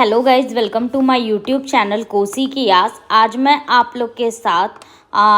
Hello guys, welcome to my YouTube channel Kosi की आस। आज मैं आप लोग के साथ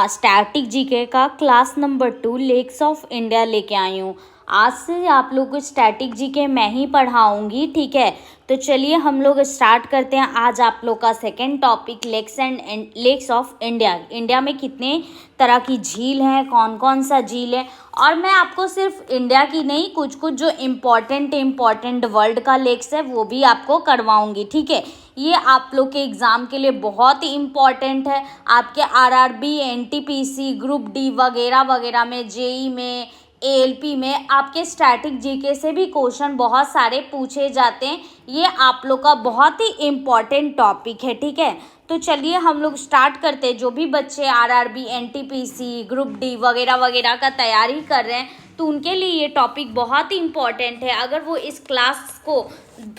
स्टैटिक जीके का class number 2 lakes of India लेके आई हूँ। आज से आप लोग को स्टैटिक जीके मैं ही पढ़ाऊँगी, ठीक है। तो चलिए हम लोग स्टार्ट करते हैं। आज आप लोग का second topic lakes of India. India में कितने तरह की झील हैं, कौन कौन सा झील है, और मैं आपको सिर्फ इंडिया की नहीं, कुछ कुछ जो इम्पोर्टेंट वर्ल्ड का लेक्स है वो भी आपको करवाऊंगी, ठीक है। ये आप लोग के एग्ज़ाम के लिए बहुत ही इम्पॉर्टेंट है। आपके आरआरबी, एनटीपीसी, ग्रुप डी वगैरह वगैरह में, जेई में, एएलपी में आपके स्टैटिक जीके से भी क्वेश्चन बहुत सारे पूछे जाते हैं। ये आप लोग का बहुत ही इम्पॉर्टेंट टॉपिक है, ठीक है। तो चलिए हम लोग स्टार्ट करते हैं। जो भी बच्चे आरआरबी, एनटीपीसी, ग्रुप डी वगैरह वगैरह का तैयारी कर रहे हैं तो उनके लिए ये टॉपिक बहुत ही इम्पॉर्टेंट है। अगर वो इस क्लास को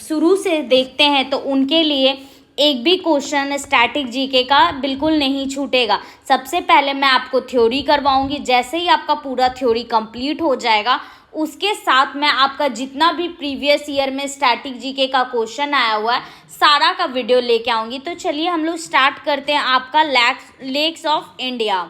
शुरू से देखते हैं तो उनके लिए एक भी क्वेश्चन स्टैटिक जीके का बिल्कुल नहीं छूटेगा। सबसे पहले मैं आपको थ्योरी करवाऊंगी। जैसे ही आपका पूरा थ्योरी कंप्लीट हो जाएगा उसके साथ मैं आपका जितना भी प्रीवियस ईयर में स्टैटिक जीके का क्वेश्चन आया हुआ है सारा का वीडियो लेके आऊँगी। तो चलिए हम लोग स्टार्ट करते हैं आपका लेक्स ऑफ इंडिया।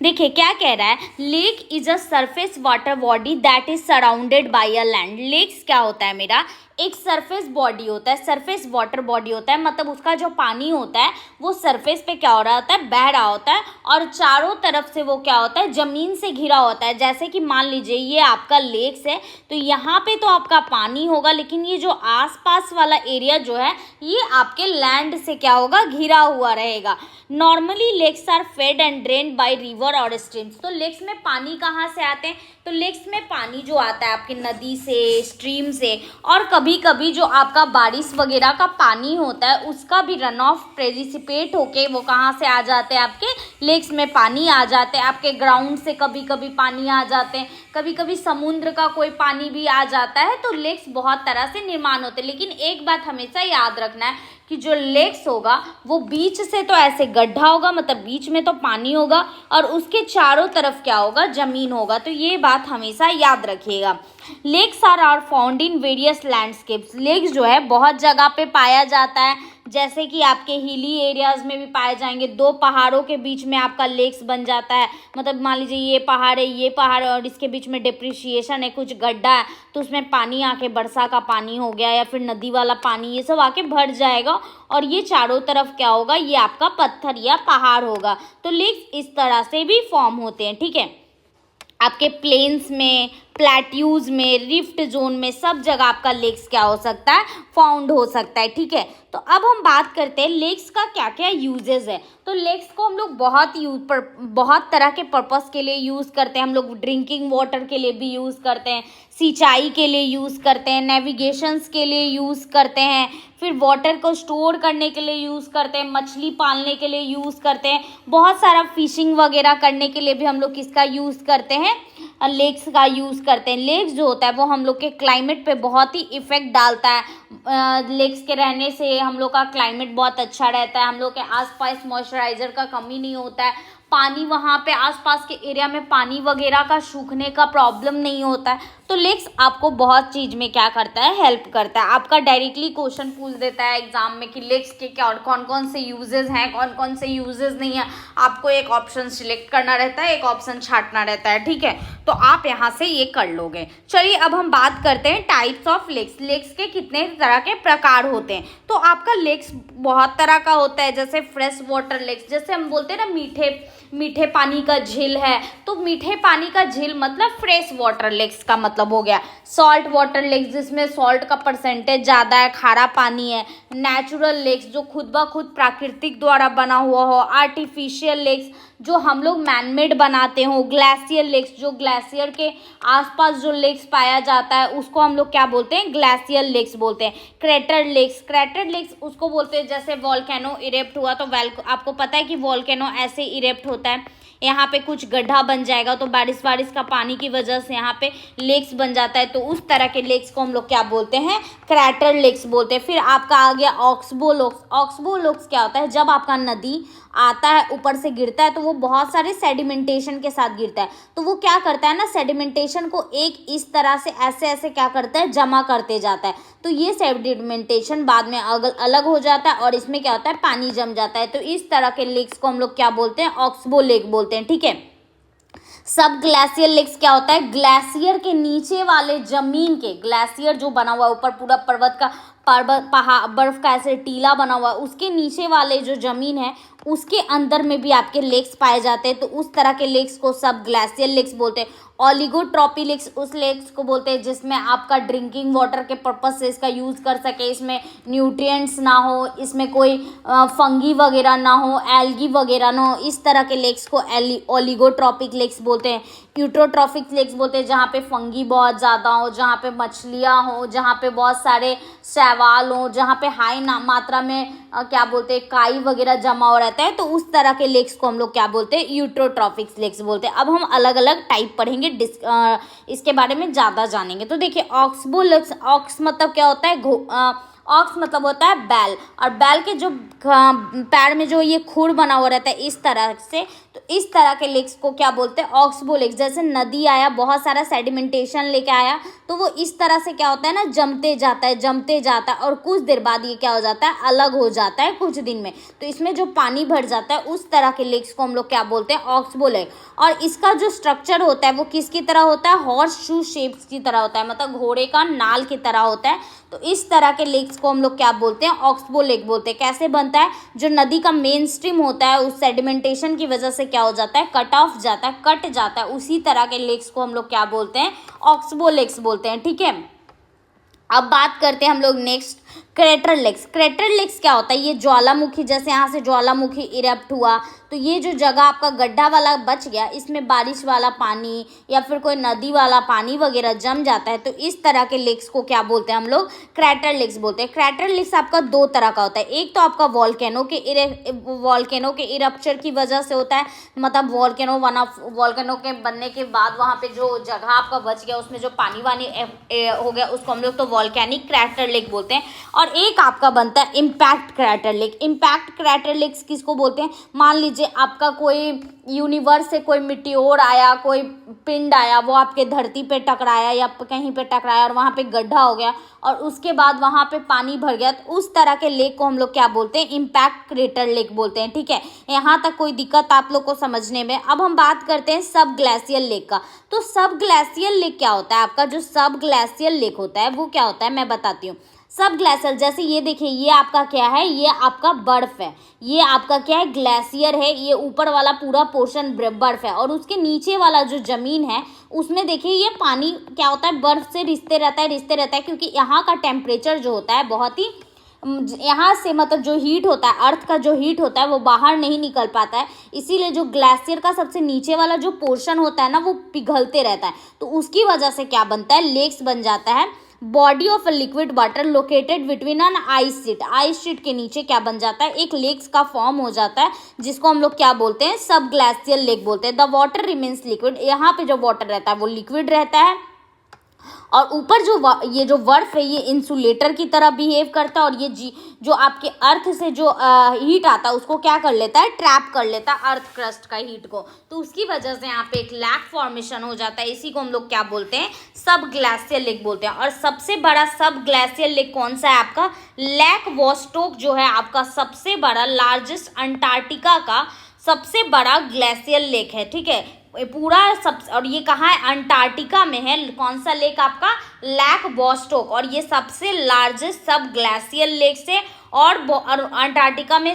देखिए क्या कह रहा है, lake is a surface water body that is surrounded by a land. Lakes क्या होता है मेरा, एक सरफेस बॉडी होता है, सरफेस वाटर बॉडी होता है। मतलब उसका जो पानी होता है वो सरफेस पे क्या हो रहा होता है, बह रहा होता है, और चारों तरफ से वो क्या होता है, ज़मीन से घिरा होता है। जैसे कि मान लीजिए ये आपका लेक्स है तो यहाँ पे तो आपका पानी होगा, लेकिन ये जो आसपास वाला एरिया जो है ये आपके लैंड से क्या होगा, घिरा हुआ रहेगा। Normally lakes are fed and drain by river और स्ट्रीम्स। तो लेक्स में पानी कहाँ से आते हैं, तो लेक्स में पानी जो आता है आपके नदी से, स्ट्रीम से, और कभी कभी जो आपका बारिश वगैरह का पानी होता है उसका भी रन ऑफ प्रेसिपिटेट होके वो कहाँ से आ जाते हैं, आपके लेक्स में पानी आ जाते हैं। आपके ग्राउंड से कभी कभी पानी आ जाते हैं, कभी कभी समुद्र का कोई पानी भी आ जाता है। तो लेक्स बहुत तरह से निर्माण होते हैं, लेकिन एक बात हमेशा याद रखना है कि जो लेक्स होगा वो बीच से तो ऐसे गड्ढा होगा, मतलब बीच में तो पानी होगा और उसके चारों तरफ क्या होगा, जमीन होगा। तो ये बात हमेशा याद रखिएगा। Lakes are found in various landscapes. Lakes जो है बहुत जगह पे पाया जाता है, जैसे कि आपके हिली एरियाज में भी पाए जाएंगे। दो पहाड़ों के बीच में आपका लेक्स बन जाता है, मतलब मान लीजिए ये पहाड़ है, ये पहाड़ है, और इसके बीच में डिप्रिशिएशन है, कुछ गड्ढा है, तो उसमें पानी आके वर्षा का पानी हो गया या फिर नदी वाला पानी, ये सब आके भर जाएगा और ये चारों तरफ क्या होगा, ये आपका पत्थर या पहाड़ होगा। तो लेक्स इस तरह से भी फॉर्म होते हैं, ठीक है। आपके प्लेन्स में, प्लेट्यूज में, रिफ्ट जोन में, सब जगह आपका लेक्स क्या हो सकता है, फाउंड हो सकता है, ठीक है। तो अब हम बात करते हैं लेक्स का क्या क्या यूजेस है। तो लेक्स को हम लोग बहुत तरह के पर्पस के लिए यूज़ करते हैं। हम लोग ड्रिंकिंग वाटर के लिए भी यूज़ करते हैं, सिंचाई के लिए यूज़ करते हैं, नेविगेशंस के लिए यूज़ करते हैं, फिर वाटर को स्टोर करने के लिए यूज़ करते हैं, मछली पालने के लिए यूज़ करते हैं, बहुत सारा फिशिंग वगैरह करने के लिए भी हम लोग किसका यूज़ करते हैं, लेक्स का यूज़ करते हैं। लेक्स जो होता है वो हम लोग के क्लाइमेट पे बहुत ही इफ़ेक्ट डालता है। लेक्स के रहने से हम लोग का क्लाइमेट बहुत अच्छा रहता है, हम लोग के आसपास मॉइस्चराइज़र का कमी नहीं होता है, पानी वहाँ पे आसपास के एरिया में पानी वगैरह का सूखने का प्रॉब्लम नहीं होता है। तो लेक्स आपको बहुत चीज़ में क्या करता है, हेल्प करता है। आपका डायरेक्टली क्वेश्चन पूछ देता है एग्जाम में कि लेक्स के क्या कौन कौन से यूजेस हैं, कौन कौन से यूजेस नहीं है। आपको एक ऑप्शन सिलेक्ट करना रहता है, एक ऑप्शन छांटना रहता है, ठीक है। तो आप यहाँ से ये कर लोगे। चलिए अब हम बात करते हैं टाइप्स ऑफ लेक्स। लेक्स के कितने तरह के प्रकार होते हैं। तो आपका लेक्स बहुत तरह का होता है, जैसे फ्रेश वाटर लेक्स, जैसे हम बोलते हैं ना मीठे पानी का झील है, तो मीठे पानी का झील मतलब फ्रेश वाटर लेक्स का मतलब हो गया। सॉल्ट वाटर लेक्स जिसमें सॉल्ट का परसेंटेज ज़्यादा है, खारा पानी है। नेचुरल लेक्स जो खुद ब खुद प्राकृतिक द्वारा बना हुआ हो। आर्टिफिशियल लेक्स जो हम लोग मैनमेड बनाते हो। ग्लेशियर लेक्स जो ग्लेशियर के आसपास जो लेक्स पाया जाता है उसको हम लोग क्या बोलते हैं, ग्लेशियर लेक्स बोलते हैं। क्रेटर्ड लेक्स उसको बोलते हैं जैसे वॉल्केनो इरेप्ट हुआ तो आपको पता है कि वॉल्केनो ऐसे इरेप्ट होता है, यहाँ पे कुछ गड्ढा बन जाएगा तो बारिश का पानी की वजह से यहाँ पे लेक्स बन जाता है। तो उस तरह के लेक्स को हम लोग क्या बोलते हैं, क्रैटर लेक्स बोलते हैं। फिर आपका आ गया ऑक्सबो लेक्स। ऑक्सबो लेक्स क्या होता है, जब आपका नदी आता है ऊपर से गिरता है तो वो बहुत सारे सेडिमेंटेशन के साथ गिरता है। तो वो क्या करता है ना, सेडिमेंटेशन को एक इस तरह से ऐसे ऐसे क्या करता है, जमा करते जाता है। तो ये सेडिमेंटेशन बाद में अलग हो जाता है और इसमें क्या होता है, पानी जम जाता है। तो इस तरह के लेक्स को हम लोग क्या बोलते हैं, ऑक्सबो लेक बोलते हैं। ठीक है। सब ग्लेशियर लेक्स क्या होता है, ग्लेशियर के नीचे वाले जमीन के, ग्लेशियर जो बना हुआ है ऊपर पूरा पर्वत का पहाड़ बर्फ का ऐसे टीला बना हुआ है, उसके नीचे वाले जो जमीन है उसके अंदर में भी आपके लेक्स पाए जाते हैं। तो उस तरह के लेक्स को सब ग्लेशियर लेक्स बोलते हैं। ओलिगोट्रॉपी लेक्स उस लेक्स को बोलते हैं जिसमें आपका ड्रिंकिंग वाटर के पर्पज से इसका यूज़ कर सके, इसमें न्यूट्रिएंट्स ना हो, इसमें कोई फंगी वगैरह ना हो, एल्गी वगैरह ना हो, इस तरह के लेक्स को ओलिगोट्रॉपिक लेक्स बोलते हैं। यूट्रोट्रॉफिक लेक्स बोलते हैं जहाँ पे फंगी बहुत ज़्यादा हो, जहाँ पे मछलियाँ हो, जहाँ पे बहुत सारे शैवाल हो, जहाँ पे हाई मात्रा में क्या बोलते हैं, काई वगैरह जमा हो रहता है। तो उस तरह के लेक्स को हम लोग क्या बोलते हैं, यूट्रोट्रॉफिक लेक्स बोलते हैं। अब हम अलग अलग टाइप पढ़ेंगे, इसके बारे में ज़्यादा जानेंगे। तो देखिए ऑक्सबो लेक्स, ऑक्स मतलब क्या होता है, ऑक्स मतलब होता है बैल, और बैल के जो पैर में जो ये खुर बना हुआ रहता है इस तरह से, तो इस तरह के लेक्स को क्या बोलते हैं, ऑक्सबो लेक्स। जैसे नदी आया, बहुत सारा सेडिमेंटेशन लेके आया, तो वो इस तरह से क्या होता है ना, जमते जाता है और कुछ देर बाद ये क्या हो जाता है, अलग हो जाता है कुछ दिन में। तो इसमें जो पानी भर जाता है उस तरह के लेक्स को हम लोग क्या बोलते हैं, ऑक्सबो लेक। और इसका जो स्ट्रक्चर होता है वो किसकी तरह होता है, हॉर्स शू शेप्स की तरह होता है, मतलब घोड़े का नाल की तरह होता है। तो इस तरह के लेक्स को हम लोग क्या बोलते हैं, ऑक्सबो लेक बोलते हैं। कैसे बनता है, जो नदी का मेन स्ट्रीम होता है उस सेडिमेंटेशन की वजह से क्या हो जाता है, कट जाता है, उसी तरह के लेक्स को हम लोग क्या बोलते हैं, ऑक्सबो लेक्स बोलते हैं। ठीक है। अब बात करते हैं हम लोग next crater lakes. Crater lakes क्या होता है, ये ज्वालामुखी, जैसे यहाँ से ज्वालामुखी इरप्ट हुआ तो ये जो जगह आपका गड्ढा वाला बच गया, इसमें बारिश वाला पानी या फिर कोई नदी वाला पानी वगैरह जम जाता है। तो इस तरह के लेक्स को क्या बोलते हैं हम लोग, क्रेटर लेक्स बोलते हैं। क्रेटर लेक्स आपका दो तरह का होता है, एक तो आपका वॉल्केनो के इरप्चर की वजह से होता है, मतलब वॉल्केनो के बनने के बाद वहाँ पे जो जगह आपका बच गया उसमें जो पानी वानी हो गया उसको हम लोग तो वॉल्केनिक क्रेटर लेक बोलते हैं। और एक आपका बनता है impact crater lake. Impact crater lakes किसको बोलते हैं, मान लीजिए आपका कोई यूनिवर्स से कोई मिटियोर आया, कोई पिंड आया, वो आपके धरती पे टकराया या कहीं पे टकराया और वहाँ पे गड्ढा हो गया और उसके बाद वहाँ पे पानी भर गया, तो उस तरह के लेक को हम लोग क्या बोलते हैं, इम्पैक्ट क्रेटर लेक बोलते हैं। ठीक है, यहाँ तक कोई दिक्कत आप लोग को समझने में। अब हम बात करते हैं सब ग्लेशियल लेक का। तो सब ग्लेशियल लेक क्या होता है, आपका जो सब ग्लेशियल लेक होता है वो क्या होता है मैं बताती हूँ। सब ग्लेशियर, जैसे ये देखिए, ये आपका क्या है, ये आपका बर्फ है, ये आपका क्या है, ग्लेशियर है। ये ऊपर वाला पूरा पोर्शन बर्फ है और उसके नीचे वाला जो जमीन है उसमें देखिए ये पानी क्या होता है, बर्फ से रिश्ते रहता है, क्योंकि यहाँ का टेम्परेचर जो होता है बहुत ही, यहाँ से मतलब जो हीट होता है, अर्थ का जो हीट होता है वो बाहर नहीं निकल पाता है, इसीलिए जो ग्लेशियर का सबसे नीचे वाला जो पोर्शन होता है ना वो पिघलते रहता है। तो उसकी वजह से क्या बनता है, लेक्स बन जाता है। Body of a liquid water located between an ice sheet के नीचे क्या बन जाता है, एक लेक्स का फॉर्म हो जाता है जिसको हम लोग क्या बोलते हैं, सब ग्लेशियल लेक बोलते हैं। द वाटर रिमेन्स लिक्विड, यहाँ पे जो वाटर रहता है वो लिक्विड रहता है और ऊपर ये जो बर्फ है ये इंसुलेटर की तरह बिहेव करता है और ये जो आपके अर्थ से जो हीट आता है उसको क्या कर लेता है, ट्रैप कर लेता है अर्थ क्रस्ट का हीट को। तो उसकी वजह से यहाँ पे एक लैक फॉर्मेशन हो जाता है, इसी को हम लोग क्या बोलते हैं, सब ग्लेशियल लेक बोलते हैं। और सबसे बड़ा सब ग्लेशियल लेक कौन सा है आपका, लेक वोस्टोक जो है आपका सबसे बड़ा लार्जेस्ट अंटार्कटिका का सबसे बड़ा ग्लेशियल लेक है। ठीक है, पूरा सब, और ये कहाँ है, अंटार्कटिका में है। कौन सा लेक आपका, लेक वोस्टोक, और ये सबसे लार्जेस्ट सब ग्लेशियल लेक से और अंटार्कटिका में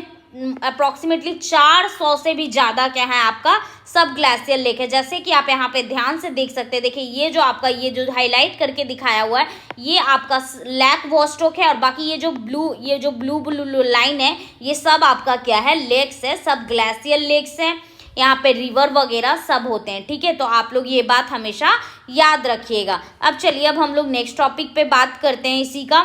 अप्रॉक्सीमेटली 400 से भी ज़्यादा क्या है आपका सब ग्लेशियल लेक है। जैसे कि आप यहाँ पे ध्यान से देख सकते हैं, देखिए ये जो आपका ये जो हाईलाइट करके दिखाया हुआ है ये आपका लेक वोस्टोक है और बाकी ये जो ब्लू लाइन है ये सब आपका क्या है, लेक्स है, सब ग्लेशियल लेक्स हैं। यहाँ पे रिवर वगैरह सब होते हैं। ठीक है, तो आप लोग ये बात हमेशा याद रखिएगा। अब चलिए अब हम लोग नेक्स्ट टॉपिक पे बात करते हैं इसी का,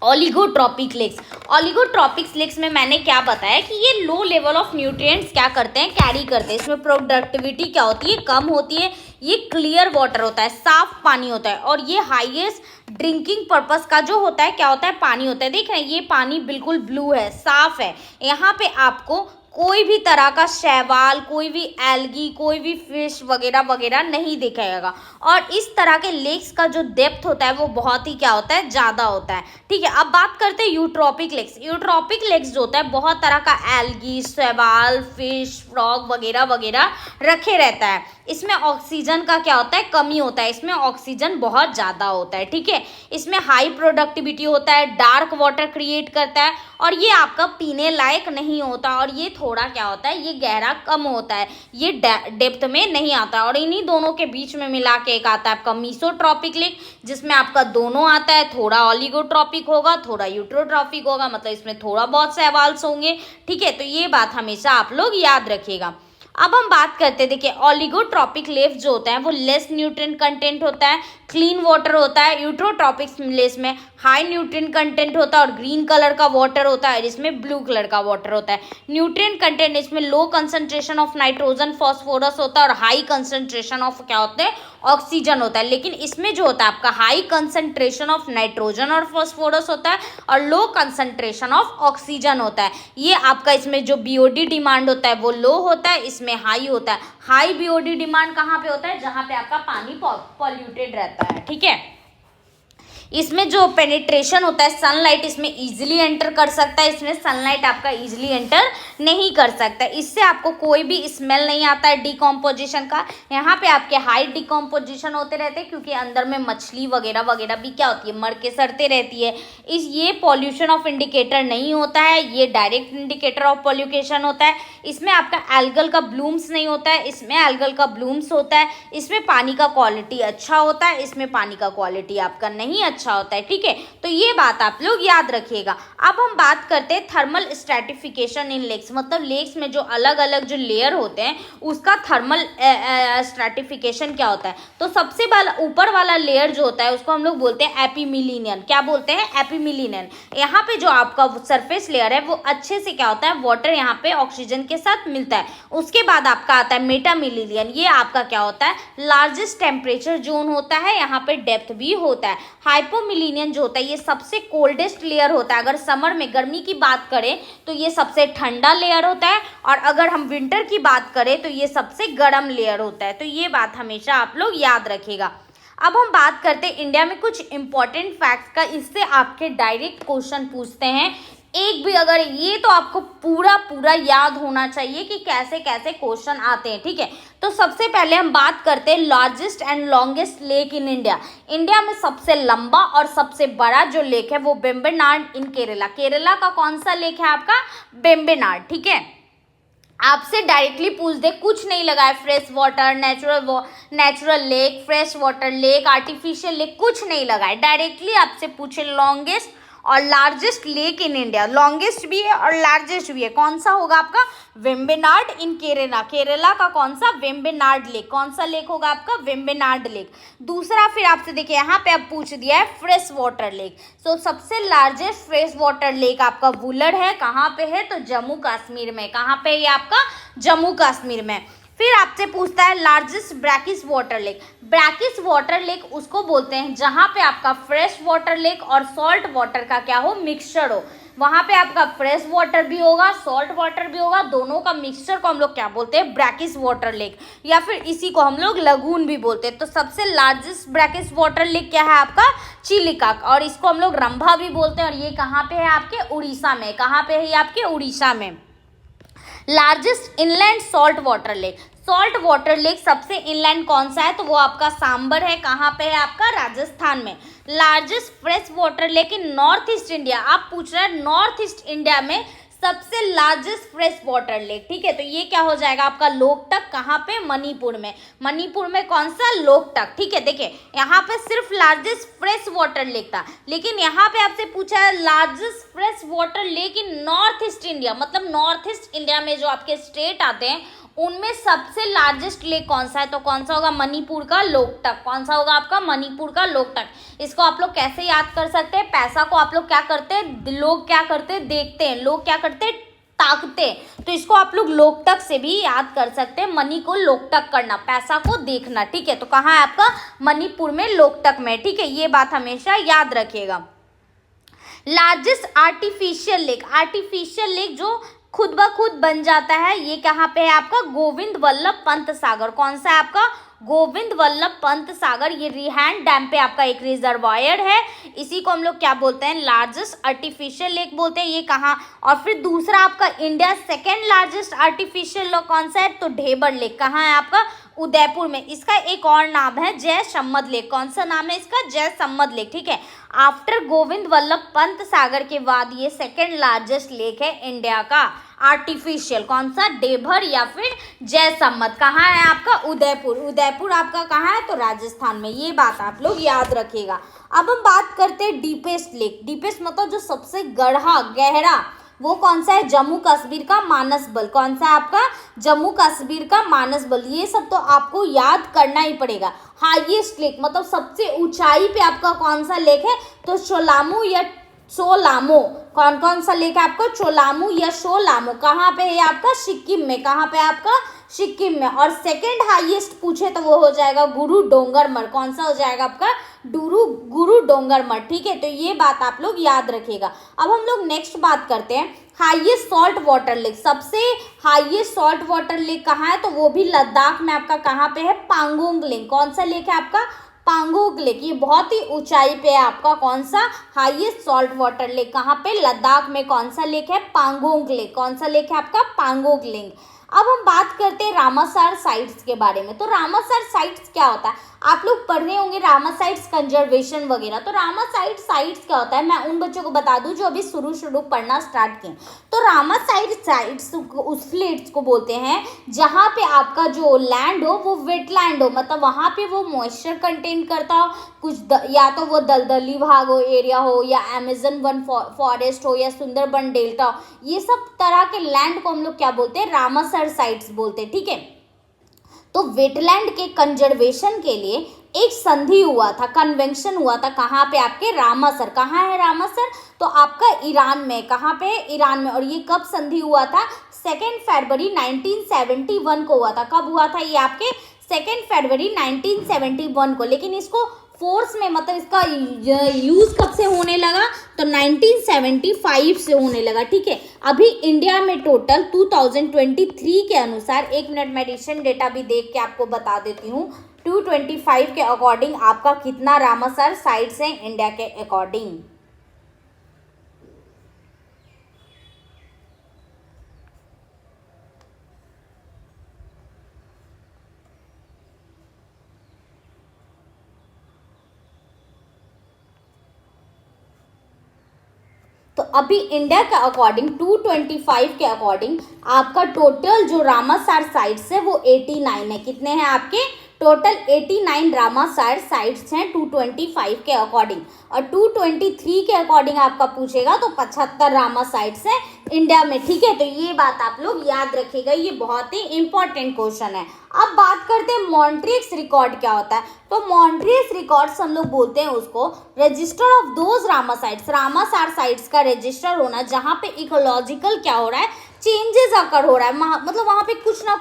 ओलिगोट्रॉपिक लेक्स। ओलिगोट्रॉपिक लेक्स में मैंने क्या बताया कि ये लो लेवल ऑफ न्यूट्रिएंट्स क्या करते हैं, कैरी करते हैं। इसमें प्रोडक्टिविटी क्या होती है, कम होती है। ये क्लियर वाटर होता है, साफ पानी होता है और ये हाईएस्ट ड्रिंकिंग पर्पस का जो होता है क्या होता है, पानी होता है। देख रहे हैं ये पानी बिल्कुल ब्लू है, साफ है। यहाँ पे आपको कोई भी तरह का शैवाल, कोई भी एल्गी, कोई भी फिश वगैरह वगैरह नहीं दिखेगा। और इस तरह के लेक्स का जो डेप्थ होता है वो बहुत ही क्या होता है, ज़्यादा होता है। ठीक है, अब बात करते हैं यूट्रॉपिक लेक्स। यूट्रॉपिक लेक्स जो होता है बहुत तरह का एल्गी, शैवाल, फिश, फ्रॉग वगैरह वगैरह रखे रहता है। इसमें ऑक्सीजन का क्या होता है, कमी होता है, इसमें ऑक्सीजन बहुत ज़्यादा होता है। ठीक है, इसमें हाई प्रोडक्टिविटी होता है, डार्क वाटर क्रिएट करता है और ये आपका पीने लायक नहीं होता और ये थोड़ा क्या होता है, ये गहरा कम होता है, ये डेप्थ में नहीं आता। और इन्हीं दोनों के बीच में मिला के एक आता है आपका मीसोट्रॉपिक लेक, जिसमें आपका दोनों आता है, थोड़ा ऑलिगोट्रॉपिक होगा, थोड़ा यूट्रोट्रॉपिक होगा, मतलब इसमें थोड़ा बहुत शैवाल्स होंगे। ठीक है, तो ये बात हमेशा आप लोग याद रखिएगा। अब हम बात करते हैं, देखिए ऑलिगोट्रॉपिक लेक जो होता है वो लेस न्यूट्रिएंट कंटेंट होता है, क्लीन वाटर होता है। यूट्रोट्रॉपिक लेक में हाई न्यूट्रिएंट कंटेंट होता है और ग्रीन कलर का वाटर होता है, इसमें ब्लू कलर का वाटर होता है। न्यूट्रिएंट कंटेंट इसमें low concentration of nitrogen phosphorus होता है और हाई कंसंट्रेशन ऑफ क्या होता है, ऑक्सीजन होता है। लेकिन इसमें जो होता है आपका हाई कंसंट्रेशन ऑफ नाइट्रोजन और फॉस्फोरस होता है और लो कंसंट्रेशन ऑफ ऑक्सीजन होता है। ये आपका इसमें जो बीओडी डिमांड होता है वो लो होता है, इसमें हाई होता है। हाई बीओडी डिमांड कहाँ पे होता है, जहाँ पे आपका पानी पॉल्यूटेड रहता है। ठीक है, इसमें जो पेनिट्रेशन होता है, सनलाइट इसमें इजीली एंटर कर सकता है, इसमें सनलाइट आपका इजीली एंटर नहीं कर सकता है। इससे आपको कोई भी स्मेल नहीं आता है डिकम्पोजिशन का। यहाँ पे आपके हाई डिकम्पोजिशन होते रहते हैं क्योंकि अंदर में मछली वगैरह वगैरह भी क्या होती है, मर के सड़ते रहती है। ये पॉल्यूशन ऑफ इंडिकेटर नहीं होता है, ये डायरेक्ट इंडिकेटर ऑफ पॉल्यूशन होता है। इसमें आपका एल्गल का ब्लूम्स नहीं होता है, इसमें एल्गल का ब्लूम्स होता है। इसमें पानी का क्वालिटी अच्छा होता है, इसमें पानी का क्वालिटी आपका नहीं अच्छा होता है। ठीक है, तो ये बात आप लोग याद रखिएगा। अब हम बात करते हैं थर्मल स्ट्रैटिफिकेशन इन लेक्स, मतलब लेक्स में जो अलग अलग जो लेयर होते हैं उसका थर्मल स्ट्रैटिफिकेशन क्या होता है। तो सबसे ऊपर वाला लेयर जो होता है उसको हम लोग बोलते हैं एपिमिलिनियन। क्या बोलते हैं, एपिमिलिनियन। यहाँ पे जो आपका सरफेस लेयर है वो अच्छे से क्या होता है, वाटर यहाँ पे ऑक्सीजन के साथ मिलता है। उसके बाद आपका आता है मेटामिलिनियन। ये आपका क्या होता है, लार्जेस्ट टेम्परेचर जोन होता है, यहाँ पे डेप्थ भी होता है। हाइपोमिलिनियन जो होता है ये सबसे कोल्डेस्ट लेयर होता है। अगर समर में गर्मी की बात करें तो ये सबसे ठंडा लेयर होता है और अगर हम विंटर की बात करें तो ये सबसे गर्म लेयर होता है। तो ये बात हमेशा आप लोग याद रखिएगा। अब हम बात करते हैं इंडिया में कुछ इंपॉर्टेंट फैक्ट्स का, इससे आपके डायरेक्ट क्वेश्चन पूछते हैं। एक भी अगर ये तो आपको पूरा पूरा याद होना चाहिए कि कैसे कैसे क्वेश्चन आते हैं। ठीक है, तो सबसे पहले हम बात करते हैं largest and longest lake in India. India में सबसे लंबा और सबसे बड़ा जो लेक है वो वेम्बनाड इन केरला। केरला का कौन सा लेक है आपका, वेम्बनाड। ठीक है, आपसे डायरेक्टली पूछ दे, कुछ नहीं लगा है, fresh water, natural lake, fresh water lake, artificial lake, कुछ नहीं लगा है। डायरेक्टली आपसे पूछे लॉन्गेस्ट और largest lake in India, longest भी है और लार्जेस्ट भी है, कौन सा होगा आपका, वेम्बनाड इन केरला। केरला का कौन सा, वेम्बनाड लेक। कौन सा लेक होगा आपका, वेम्बनाड लेक। दूसरा फिर आपसे देखिए यहाँ पे आप पूछ दिया है फ्रेश वाटर लेक। तो सबसे लार्जेस्ट फ्रेश वाटर लेक आपका वुलर है, कहाँ पे है, तो जम्मू कश्मीर में। कहाँ पे है ये आपका, जम्मू कश्मीर में। फिर आपसे पूछता है largest brackish water lake. Brackish water lake उसको बोलते हैं जहाँ पे आपका फ्रेश वाटर लेक और सॉल्ट वाटर का क्या हो, मिक्सचर हो। वहाँ पे आपका फ्रेश वाटर भी होगा, सॉल्ट वाटर भी होगा, दोनों का मिक्सचर को हम लोग क्या बोलते हैं, ब्रैकिश वाटर लेक, या फिर इसी को हम लोग लगून भी बोलते हैं। तो सबसे लार्जेस्ट ब्रैकिश वाटर लेक क्या है आपका, चिलिका, और इसको हम लोग रंभा भी बोलते हैं। और ये कहाँ पे है आपके, उड़ीसा में। कहाँ पे है ये आपके, उड़ीसा में। Largest inland salt water lake. Salt water lake सबसे इनलैंड कौन सा है, तो वो आपका सांबर है। कहाँ पे है आपका, राजस्थान में। लार्जेस्ट फ्रेश वाटर लेक इन नॉर्थ ईस्ट इंडिया। आप पूछ रहे हैं नॉर्थ ईस्ट इंडिया में सबसे लार्जेस्ट फ्रेश वाटर लेक। ठीक है, तो ये क्या हो जाएगा आपका, लोकटक। कहाँ पे, मणिपुर में। मणिपुर में कौन सा, लोकटक। ठीक है, देखिए यहाँ पे सिर्फ लार्जेस्ट फ्रेश वाटर लेक था, लेकिन यहाँ पे आपसे पूछा है लार्जेस्ट फ्रेश वाटर लेक इन नॉर्थ ईस्ट इंडिया, मतलब नॉर्थ ईस्ट इंडिया में जो आपके स्टेट आते हैं उनमें सबसे लार्जेस्ट लेक कौन सा है, तो कौन सा होगा, मणिपुर का लोकटक। कौन सा होगा आपका, मणिपुर का लोकटक। इसको आप लोग कैसे याद कर सकते हैं, पैसा को आप लोग क्या करते हैं, लोग क्या करते हैं, देखते हैं, लोग क्या करते हैं, ताकते हैं। तो इसको आप लोग लोकटक से भी याद कर सकते हैं, मनी को लोकटक करना, पैसा को देखना। ठीक है, तो कहाँ है आपका, मणिपुर में, लोकटक में। ठीक है, ये बात हमेशा याद रखिएगा। Largest artificial lake. Artificial lake जो खुद ब खुद बन जाता है। ये कहाँ पे है आपका? गोविंद वल्लभ पंत सागर। कौन सा है आपका? गोविंद वल्लभ पंत सागर। ये रिहांड डैम पे आपका एक रिजर्वायर है। इसी को हम लोग क्या बोलते हैं? लार्जेस्ट आर्टिफिशियल लेक बोलते हैं। ये कहाँ? और फिर दूसरा आपका India second largest artificial lake कौन सा है? तो ढेबर लेक। कहाँ है आपका? उदयपुर में। इसका एक और नाम है जयसम्मद लेक। कौन सा नाम है इसका? जयसम्मद लेक। ठीक है, आफ्टर गोविंद वल्लभ पंत सागर के बाद ये सेकेंड लार्जेस्ट लेक है इंडिया का आर्टिफिशियल। कौन सा? डेभर या फिर जयसम्मद। कहाँ है आपका? उदयपुर। उदयपुर आपका कहाँ है? तो राजस्थान में। ये बात आप लोग याद रखिएगा। अब हम बात करते हैं डीपेस्ट लेक। डीपेस्ट मतलब जो सबसे गहरा, वो कौन सा है? जम्मू कश्मीर का मानस बल। कौन सा आपका? जम्मू कश्मीर का मानस बल। ये सब तो आपको याद करना ही पड़ेगा। हाईएस्ट लेक मतलब सबसे ऊंचाई पे आपका कौन सा लेक है? तो सोलामू या सोलामो। कौन कौन सा लेक है आपका? चोलामू या सोलामो। कहाँ पे है आपका? सिक्किम में। कहाँ पे आपका? सिक्किम में। और सेकंड हाईएस्ट पूछे तो वो हो जाएगा गुरु डोंगरमठ। कौन सा हो जाएगा आपका? गुरु डोंगरमठ। ठीक है, तो ये बात आप लोग याद रखिएगा। अब हम लोग नेक्स्ट बात करते हैं हाईएस्ट सॉल्ट वाटर लेक। सबसे हाईएस्ट सॉल्ट वाटर लेक कहाँ है? तो वो भी लद्दाख में आपका कहाँ पे है? पांगोंग लेक। कौन सा लेक है आपका? पांगोंग लेक। ये बहुत ही ऊंचाई पे है आपका कौन सा? Highest salt water lake. कहाँ पे? लद्दाख में। कौन सा लेक है? पांगोंग लेक। कौन सा लेक है आपका? पांगोंग लेक। अब हम बात करते हैं रामासर साइट्स के बारे में। तो रामासर साइट्स क्या होता है? आप लोग पढ़ रहे होंगे रामासर साइट्स कंजर्वेशन वगैरह। तो रामासर साइट्स क्या होता है? मैं उन बच्चों को बता दूं जो अभी शुरू पढ़ना स्टार्ट किए। तो रामासर साइट्स उस प्लेट्स को बोलते हैं जहाँ पे आपका जो लैंड हो वो वेटलैंड हो, मतलब वहाँ पे वो मॉइस्चर कंटेन करता हो कुछ या तो वो दलदली भाग हो एरिया हो या अमेजन वन फॉरेस्ट हो या सुंदरबन डेल्टा हो। ये सब तरह के लैंड को हम लोग क्या बोलते हैं? रामासर साइट्स बोलते हैं। ठीक है, तो वेटलैंड के कंजर्वेशन के लिए एक संधि हुआ था, कन्वेंशन हुआ था। कहाँ पे? आपके रामासर। कहाँ है रामासर? तो आपका ईरान में। कहाँ पे? ईरान में। और ये कब संधि हुआ था? 2 फरवरी 1971 को हुआ था। कब हुआ था ये? आपके 2 फरवरी 1971 को। लेकिन इसको फोर्स में मतलब इसका यूज कब से होने लगा? तो 1975 से होने लगा। ठीक है, अभी इंडिया में टोटल 2023 के अनुसार, एक मिनट मैं रिसेंट डेटा भी देख के आपको बता देती हूँ। 225 के अकॉर्डिंग आपका कितना रामासर साइट्स हैं इंडिया के अकॉर्डिंग? तो अभी इंडिया के अकॉर्डिंग 225 के अकॉर्डिंग आपका टोटल जो रामासर साइट्स है वो 89 है। कितने हैं आपके? टोटल 89 रामासर साइट्स हैं 225 के अकॉर्डिंग। और 223 के अकॉर्डिंग आपका पूछेगा तो 75 रामा साइट्स हैं इंडिया में। ठीक है, तो ये बात आप लोग याद रखिएगा, ये बहुत ही इंपॉर्टेंट क्वेश्चन है। अब बात करते हैं मॉन्ट्रियक्स रिकॉर्ड क्या होता है। तो मॉन्ट्रियक्स रिकॉर्ड्स हम लोग बोलते हैं उसको रजिस्टर ऑफ दोज रामासाइट्स, रामासर साइट्स का रजिस्टर होना जहाँ पे इकोलॉजिकल क्या हो रहा है, चेंजेस अकर हो रहा है। मतलब वहाँ पे कुछ ना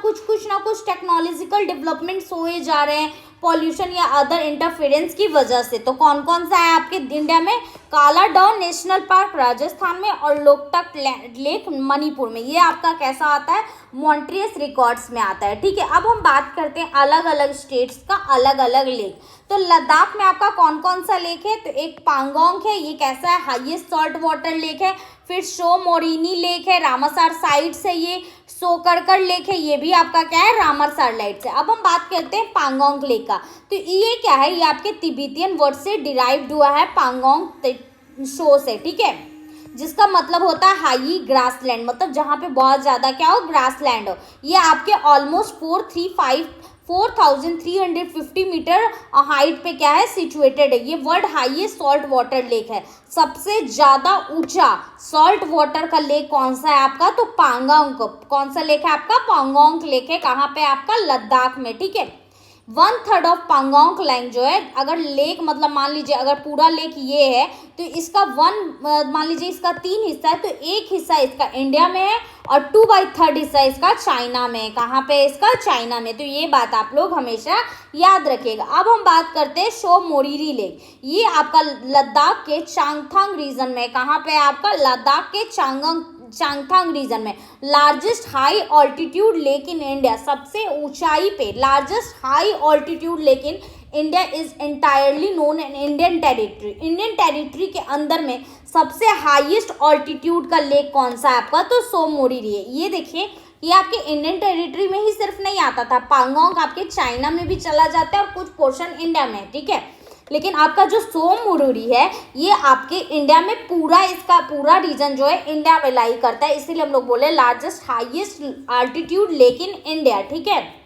कुछ टेक्नोलॉजिकल डेवलपमेंट्स हुए जा रहे हैं पॉल्यूशन या अदर इंटरफेरेंस की वजह से। तो कौन कौन सा है आपके इंडिया में? काला डॉन नेशनल पार्क राजस्थान में और लोकटक लेक मणिपुर में। ये आपका कैसा आता है? मॉन्ट्रियस रिकॉर्ड्स में आता है। ठीक है, अब हम बात करते हैं अलग अलग स्टेट्स का अलग अलग लेक। तो लद्दाख में आपका कौन कौन सा लेक है? तो एक पांगोंग है, ये कैसा है? हाईएस्ट सॉल्ट वाटर लेक है। फिर शो मोरिनी लेक है, रामासर साइट्स है। ये सोकरकर लेक है, ये भी आपका क्या है? रामासर लाइट्स है। अब हम बात करते हैं पांगोंग लेक का। तो ये क्या है? ये आपके तिब्बतियन वर्ड से डिराइव्ड हुआ है, पांगोंग शो से। ठीक है, जिसका मतलब होता है हाई ग्रासलैंड, मतलब जहाँ पे बहुत ज़्यादा क्या हो? ग्रासलैंड हो। ये आपके ऑलमोस्ट 4,350 मीटर हाइट पे क्या है? सिचुएटेड है। ये world highest salt water lake है। सबसे ज़्यादा ऊंचा सॉल्ट वाटर का लेक कौन सा है आपका? तो पांगोंग। कौन सा लेक है आपका? पांगोंग लेक है। कहाँ पे? आपका लद्दाख में। ठीक है, 1/3 ऑफ पांगोंग लेक जो है, अगर लेक मतलब मान लीजिए अगर पूरा लेक ये है तो इसका मान लीजिए इसका 3 हिस्सा है, तो एक हिस्सा इसका इंडिया में है और 2/3 हिस्सा इसका चाइना में है। कहाँ पे? इसका चाइना में। तो ये बात आप लोग हमेशा याद रखिएगा। अब हम बात करते हैं शो मोरिरी लेक। ये आपका लद्दाख के चांगथांग रीजन में। कहाँ पे? आपका लद्दाख के चांगथांग रीजन में। Largest high altitude lake in India, सबसे ऊंचाई पे largest high altitude lake in India is entirely known in Indian territory. Indian territory के अंदर में सबसे हाईएस्ट ऑल्टीट्यूड का लेक कौन सा है आपका, तो सोम मोरिरी है। ये देखिए, ये आपके इंडियन टेरिटरी में ही सिर्फ नहीं आता था, पांगोंग आपके चाइना में भी चला जाता है और कुछ पोर्शन इंडिया में, ठीक है। लेकिन आपका जो सोम मोरिरी है ये आपके इंडिया में पूरा, इसका पूरा रीजन जो है इंडिया में लाई करता है, इसीलिए हम लोग बोले largest highest altitude lake in India, ठीक है।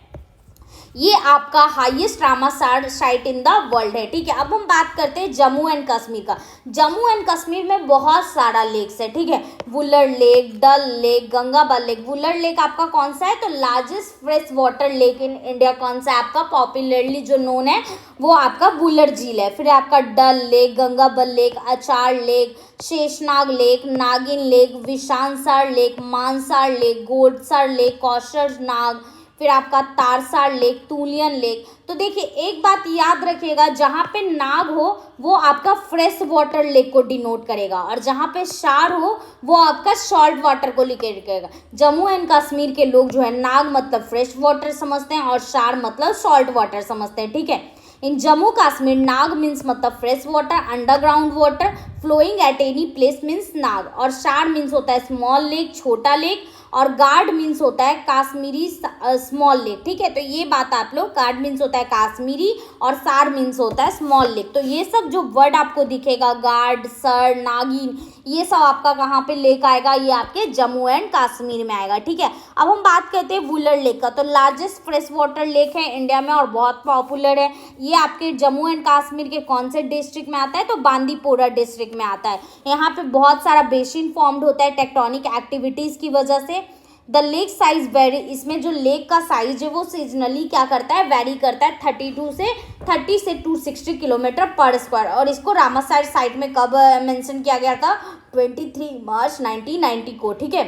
ये आपका highest Ramsar site in the world है, ठीक है। अब हम बात करते हैं जम्मू एंड कश्मीर का। जम्मू एंड कश्मीर में बहुत सारा लेक्स है, ठीक है। Wular lake, Dal lake, Gangabal lake. Wular lake आपका कौन सा है, तो largest fresh water lake in India कौन सा है आपका, पॉपुलरली जो नोन है वो आपका वुलर झील है। फिर आपका Dal lake, Gangabal lake, Anchar lake, Sheshnag lake, Nagin lake, Vishansar lake, Mansar lake, Gadsar lake, Kausar Nag, फिर आपका तारसार लेक, तुलियन लेक। तो देखिए एक बात याद रखिएगा, जहाँ पे नाग हो वो आपका फ्रेश वाटर लेक को डिनोट करेगा और जहाँ पे शार हो वो आपका सॉल्ट वाटर को लिखेगा। जम्मू एंड कश्मीर के लोग जो है नाग मतलब फ्रेश वाटर समझते हैं और शार मतलब सॉल्ट वाटर समझते हैं, ठीक है। इन जम्मू कश्मीर नाग मीन्स मतलब fresh water, underground water flowing at any place means nag, और शार मीन्स होता है स्मॉल लेक, छोटा लेक, और गार्ड मीन्स होता है काश्मीरी स्मॉल लेक, ठीक है। तो ये बात आप लोग, गार्ड मीन्स होता है काश्मीरी और सार मीन्स होता है स्मॉल लेक। तो ये सब जो वर्ड आपको दिखेगा, गार्ड, सर, नागिन, ये सब आपका कहाँ पे लेक आएगा, ये आपके जम्मू एंड कश्मीर में आएगा, ठीक है। अब हम बात करते हैं वुलर लेक का। तो लार्जेस्ट फ्रेश वाटर लेक है इंडिया में और बहुत पॉपुलर है। ये आपके जम्मू एंड कश्मीर के कौन से डिस्ट्रिक्ट में आता है, तो बांदीपोरा डिस्ट्रिक्ट में आता है। यहाँ पे बहुत सारा बेसिन फॉर्म्ड होता है टेक्टोनिक एक्टिविटीज़ की वजह से। द लेक साइज वेरी, इसमें जो लेक का साइज है वो सीजनली क्या करता है, वेरी करता है 30 से 260 किलोमीटर पर स्क्वायर। और इसको रामासर साइट में कब मेंशन किया गया था, 23 मार्च 1990 को, ठीक है।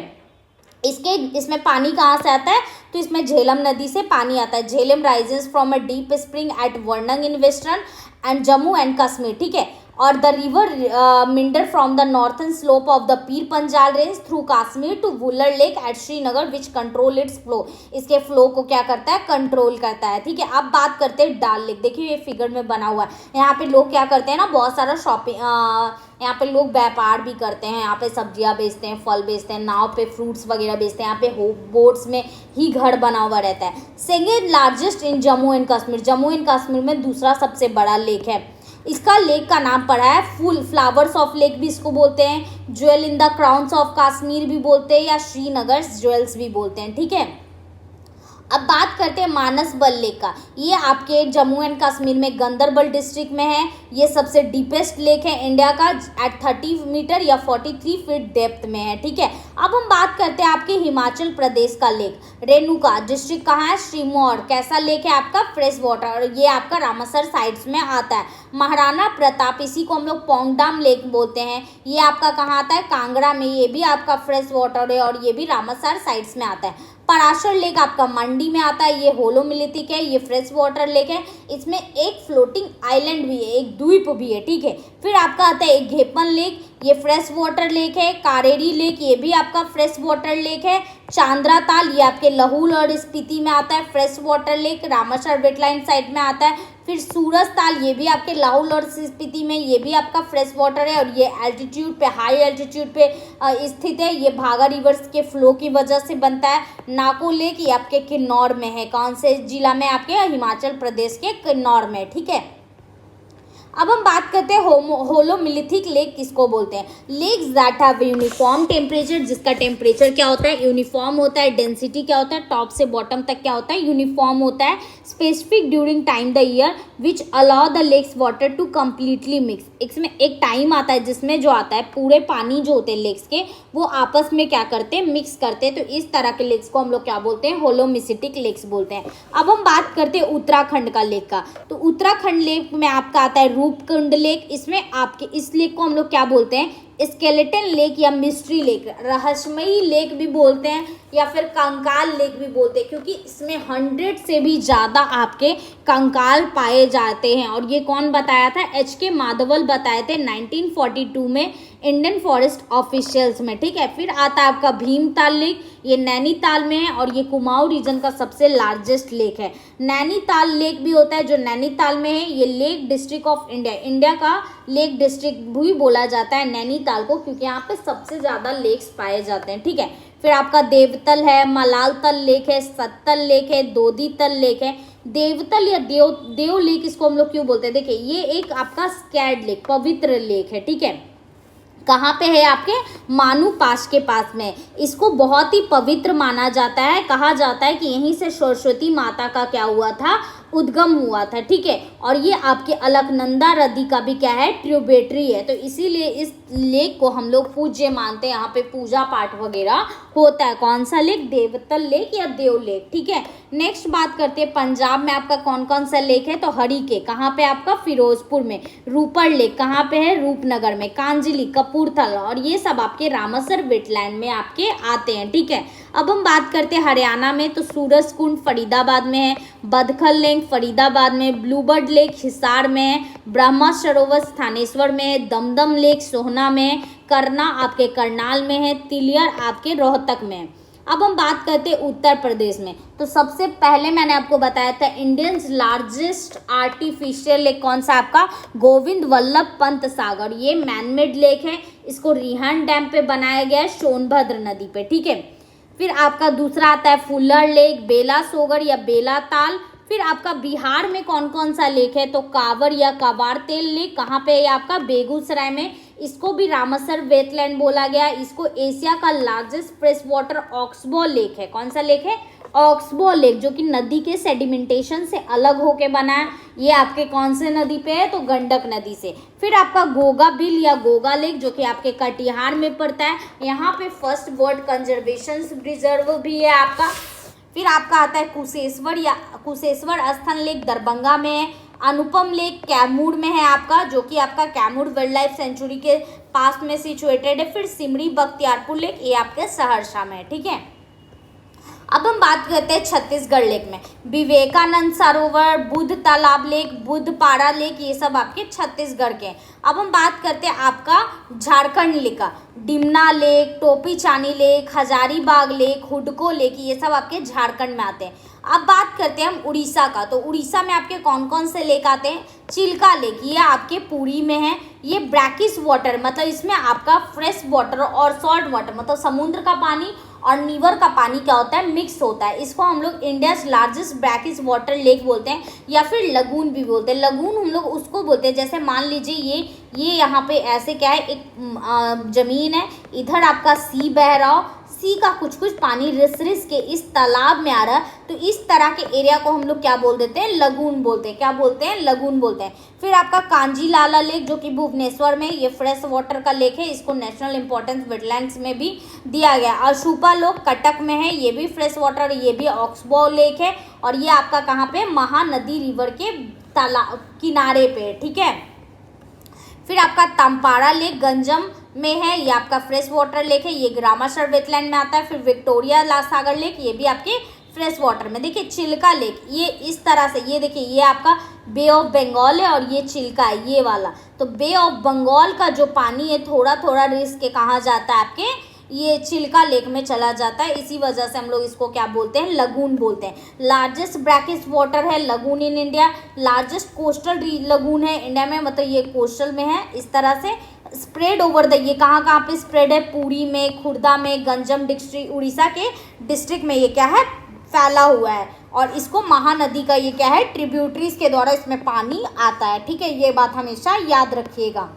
इसमें पानी कहाँ से आता है, तो इसमें झेलम नदी से पानी आता है। Jhelum rises from a deep spring at Verinag in western end Jammu and Kashmir, ठीक है। और the river meander from the northern slope of the Pir Panjal range through Kashmir to Wular lake at Srinagar which control its flow. इसके फ्लो को क्या करता है, कंट्रोल करता है, ठीक है। अब बात करते हैं डल लेक। देखिए ये फिगर में बना हुआ है। यहाँ पे लोग क्या करते हैं ना, बहुत सारा शॉपिंग, यहाँ पे लोग व्यापार भी करते हैं, यहाँ पे सब्जियाँ बेचते हैं, फल बेचते हैं, नाव पे फ्रूट्स वगैरह बेचते हैं। यहाँ पे बोट्स में ही घर बना हुआ रहता है। Second largest in Jammu and Kashmir, Jammu and Kashmir में दूसरा सबसे बड़ा लेक है। इसका लेक का नाम पड़ा है फुल फ्लावर्स ऑफ लेक भी इसको बोलते हैं, jewel in the crowns of Kashmir भी बोलते हैं, या श्रीनगर ज्वेल्स भी बोलते हैं, ठीक है। अब बात करते हैं मानसबल लेक का। ये आपके जम्मू एंड कश्मीर में गंदरबल डिस्ट्रिक्ट में है। ये सबसे डीपेस्ट लेक है इंडिया का, एट 30 मीटर या 43 फीट डेप्थ में है, ठीक है। अब हम बात करते हैं आपके हिमाचल प्रदेश का लेक, रेणुका डिस्ट्रिक्ट कहाँ है, श्रीमोर। कैसा लेक है आपका, फ्रेश वाटर, और ये आपका रामासर साइट्स में आता है। महाराणा प्रताप, इसी को हम लोग पोंगडाम लेक बोलते हैं, ये आपका कहाँ आता है, कांगड़ा में, ये भी आपका फ्रेश वाटर है और ये भी रामासर साइट्स में आता है। पराशर लेक आपका मंडी में आता है, ये होलोमिलिथिक है, ये फ्रेश वाटर लेक है। इसमें एक फ्लोटिंग आइलैंड भी है, एक द्वीप भी है, ठीक है। फिर आपका आता है एक घेपन लेक, ये फ्रेश वाटर लेक है। कारेरी लेक, ये भी आपका फ्रेश वाटर लेक है। चांद्रा ताल, ये आपके लहूल और स्पीति में आता है, fresh water lake, रामासर vitelline site में आता है। फिर सूरज ताल, ये भी आपके लाहौल और स्पीति में, ये भी आपका फ्रेश वाटर है और ये एल्टीट्यूड पे, हाई एल्टीट्यूड पे स्थित है। ये भागा रिवर्स के फ्लो की वजह से बनता है। नाको लेक, ये आपके किन्नौर में है, कौन से जिला में, आपके हिमाचल प्रदेश के किन्नौर में, ठीक है। अब हम बात करते हैं होलोमिलिथिक लेक किसको बोलते हैं, lakes that have uniform temperature, जिसका टेम्परेचर क्या होता है, यूनिफॉर्म होता है। डेंसिटी क्या होता है, टॉप से बॉटम तक क्या होता है, यूनिफॉर्म होता है। Specific during time the year which allow the lakes water to completely mix. इसमें एक टाइम आता है जिसमें जो आता है पूरे पानी जो होते हैं लेक्स के वो आपस में क्या करते हैं, मिक्स करते हैं। तो इस तरह के लेक्स को हम लोग क्या बोलते हैं, होलोमिसिटिक लेक्स बोलते हैं। अब हम बात करते हैं उत्तराखंड का लेक का। तो उत्तराखंड लेक में आपका आता है रूपकुंड लेक। इसमें आपके इस लेक को हम लोग क्या बोलते हैं, स्केलेटन लेक या मिस्ट्री लेक, रहस्यमयी लेक भी बोलते हैं या फिर कंकाल लेक भी बोलते हैं, क्योंकि इसमें 100 से भी ज़्यादा आपके कंकाल पाए जाते हैं। और ये कौन बताया था, H.K. माधवल बताए थे 1942 में। इंडियन फॉरेस्ट ऑफिशियल्स में, ठीक है। फिर आता है आपका भीमताल लेक, ये नैनीताल में है और ये कुमाऊं रीजन का सबसे लार्जेस्ट लेक है। नैनीताल लेक भी होता है जो नैनीताल में है, ये lake district of India, India का लेक डिस्ट्रिक्ट भी बोला जाता है नैनीताल को, क्योंकि यहाँ पे सबसे ज़्यादा लेक्स पाए जाते हैं, ठीक है। फिर आपका देवतल है, मलाल तल लेक है, सत्तल लेक है, दोदी तल लेक है। देवतल या देव लेक इसको हम लोग क्यों बोलते हैं, देखिए ये एक आपका स्कैर्ड लेक, पवित्र लेक है, ठीक है। कहाँ पे है, आपके मानू पास के पास में। इसको बहुत ही पवित्र माना जाता है, कहा जाता है कि यहीं से सरस्वती माता का क्या हुआ था, उद्गम हुआ था, ठीक है। और ये आपके अलकनंदा नदी का भी क्या है, ट्रिब्यूटरी है, तो इसीलिए इस लेक को हम लोग पूज्य मानते हैं, यहाँ पे पूजा पाठ वगैरह होता है। कौन सा लेक, देवतल लेक या देव लेक, ठीक है। नेक्स्ट बात करते हैं पंजाब में आपका कौन कौन सा लेक है, तो हरिके कहाँ पे आपका, फिरोजपुर में। रूपड़ लेक कहाँ पे है, रूपनगर में। कांजिली, कपूरथला, और ये सब आपके रामसर वेटलैंड में आपके आते हैं, ठीक है। अब हम बात करते हैं हरियाणा में, तो सूरज कुंड फरीदाबाद में है, बदखल लेक फरीदाबाद में, ब्लूबर्ड लेक हिसार में है, ब्रह्मा सरोवर थानेश्वर में है, दमदम लेक सोहना में है, करना आपके करनाल में है, तिलियर आपके रोहतक में है। अब हम बात करते हैं उत्तर प्रदेश में, तो सबसे पहले मैंने आपको बताया था इंडियन लार्जेस्ट आर्टिफिशियल लेक कौन सा, आपका गोविंद वल्लभ पंत सागर। ये मैनमेड लेक है, इसको रिहान डैम पे बनाया गया है, सोनभद्र नदी पे, ठीक है। फिर आपका दूसरा आता है फुल्लर लेक, बेला सोगर या बेला ताल। फिर आपका बिहार में कौन कौन सा लेक है, तो कांवर या कांवार तेल लेक कहाँ पे है, आपका बेगूसराय में। इसको भी रामसर वेटलैंड बोला गया। इसको एशिया का largest fresh water oxbow lake है। कौन सा लेक है, ऑक्सबो लेक, जो कि नदी के सेडिमेंटेशन से अलग होके बना है। ये आपके कौन से नदी पे है, तो गंडक नदी से। फिर आपका गोगा बिल या गोगा लेक, जो कि आपके कटिहार में पड़ता है। यहाँ पे फर्स्ट वर्ल्ड कंजर्वेशन रिजर्व भी है आपका। फिर आपका आता है कुशेश्वर या कुशेश्वर स्थल लेक, दरभंगा में है। अनुपम लेक कैमूर में है आपका, जो कि आपका कैमूर वाइल्ड लाइफ सेंचुरी के पास में सिचुएटेड है। फिर सिमरी बख्तियारपुर लेक, ये आपके सहरसा में है, ठीक है। अब हम बात करते हैं छत्तीसगढ़ लेक में, विवेकानंद सरोवर, बुद्ध तालाब लेक, बुद्ध पारा लेक, ये सब आपके छत्तीसगढ़ के हैं। अब हम बात करते हैं आपका झारखंड लेक का, डिमना लेक, टोपी चानी लेक, हजारीबाग लेक, हुडको लेक, ये सब आपके झारखंड में आते हैं। अब बात करते हैं हम उड़ीसा का, तो उड़ीसा में आपके कौन कौन से लेक आते हैं, चिल्का लेक, ये आपके पुरी में है। ये ब्रैकिश वाटर, मतलब इसमें आपका फ्रेश वाटर और सॉल्ट वाटर, मतलब समुद्र का पानी और नीवर का पानी क्या होता है, मिक्स होता है। इसको हम लोग India's largest brackish water lake बोलते हैं, या फिर लगून भी बोलते हैं। लगून हम लोग उसको बोलते हैं, जैसे मान लीजिए ये यहाँ पे ऐसे क्या है, एक जमीन है, इधर आपका सी बह रहा हो, सी का कुछ कुछ पानी रिस रिस के इस तालाब में आ रहा है, तो इस तरह के एरिया को हम लोग क्या बोल देते हैं, लगून बोलते हैं। क्या बोलते हैं, लगून बोलते हैं। फिर आपका कांजीलाला लेक, जो कि भुवनेश्वर में, ये फ्रेश वाटर का लेक है, इसको नेशनल इंपॉर्टेंस वेटलैंड्स में भी दिया गया। अशुपा लोक कटक में है, ये भी फ्रेश वाटर, ये भी ऑक्सबो लेक है, और ये आपका कहाँ पे, महानदी रिवर के तालाब किनारे पे, ठीक है। फिर आपका तमपारा लेक गंजम में है, ये आपका फ्रेश वाटर लेक है, ये रामासर वेटलैंड में आता है। फिर विक्टोरिया सागर लेक, ये भी आपके फ्रेश वाटर में। देखिए चिल्का लेक, ये इस तरह से, ये देखिए ये आपका बे ऑफ बंगाल है और ये चिल्का है, ये वाला। तो बे ऑफ बंगाल का जो पानी है थोड़ा थोड़ा रिस के कहाँ जाता है, आपके ये चिल्का लेक में चला जाता है। इसी वजह से हम लोग इसको क्या बोलते हैं, लगून बोलते हैं। लार्जेस्ट ब्रैकिश वाटर है lagoon in India. Largest coastal lagoon है इंडिया में, मतलब ये कोस्टल में है। इस तरह से स्प्रेड ओवर द, ये कहाँ पे स्प्रेड है, पुरी में, खुर्दा में, गंजम डिस्ट्रिक्ट, उड़ीसा के डिस्ट्रिक्ट में ये क्या है, फैला हुआ है। और इसको महानदी का ये क्या है, ट्रिब्यूटरीज के द्वारा इसमें पानी आता है, ठीक है। ये बात हमेशा याद रखिएगा।